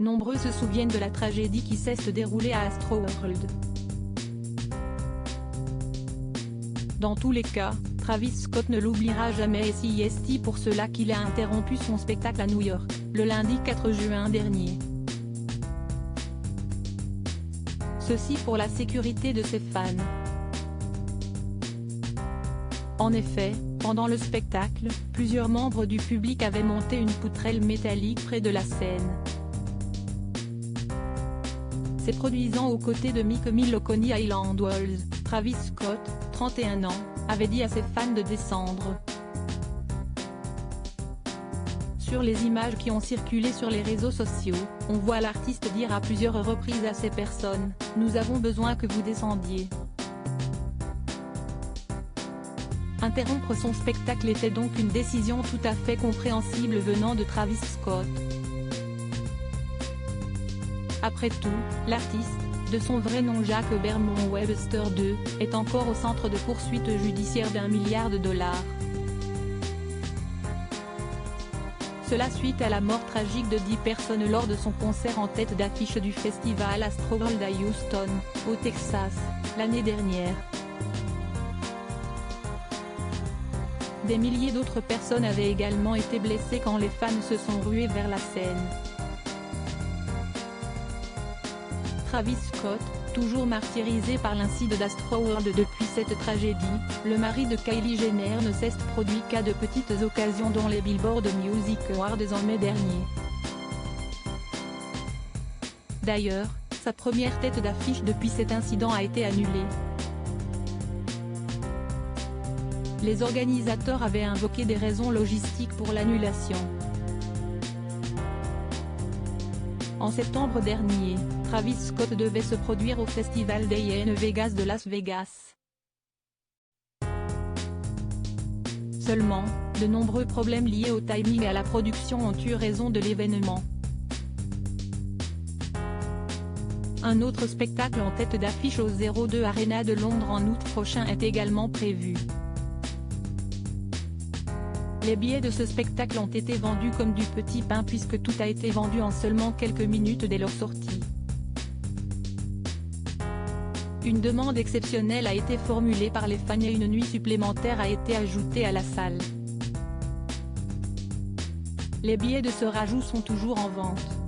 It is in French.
Nombreux se souviennent de la tragédie qui s'est se dérouler à Astroworld. Dans tous les cas, Travis Scott ne l'oubliera jamais et c'est pour cela qu'il a interrompu son spectacle à New York, le lundi 4 juin dernier. Ceci pour la sécurité de ses fans. En effet, pendant le spectacle, plusieurs membres du public avaient monté une poutrelle métallique près de la scène. Se produisant aux côtés de Mick Mill au Coney Island Walls, Travis Scott, 31 ans, avait dit à ses fans de descendre. Sur les images qui ont circulé sur les réseaux sociaux, on voit l'artiste dire à plusieurs reprises à ces personnes « Nous avons besoin que vous descendiez ». Interrompre son spectacle était donc une décision tout à fait compréhensible venant de Travis Scott. Après tout, l'artiste, de son vrai nom Jack Bermond Webster II, est encore au centre de poursuites judiciaires d'1 milliard de dollars. Cela suite à la mort tragique de 10 personnes lors de son concert en tête d'affiche du festival Astroworld à Houston, au Texas, l'année dernière. Des milliers d'autres personnes avaient également été blessées quand les fans se sont rués vers la scène. Travis Scott, toujours martyrisé par l'incident d'Astroworld depuis cette tragédie, le mari de Kylie Jenner ne s'est produit qu'à de petites occasions dont les Billboard Music Awards en mai dernier. D'ailleurs, sa première tête d'affiche depuis cet incident a été annulée. Les organisateurs avaient invoqué des raisons logistiques pour l'annulation. En septembre dernier, Travis Scott devait se produire au Festival Day in Vegas de Las Vegas. Seulement, de nombreux problèmes liés au timing et à la production ont eu raison de l'événement. Un autre spectacle en tête d'affiche au O2 Arena de Londres en août prochain est également prévu. Les billets de ce spectacle ont été vendus comme du petit pain puisque tout a été vendu en seulement quelques minutes dès leur sortie. Une demande exceptionnelle a été formulée par les fans et une nuit supplémentaire a été ajoutée à la salle. Les billets de ce rajout sont toujours en vente.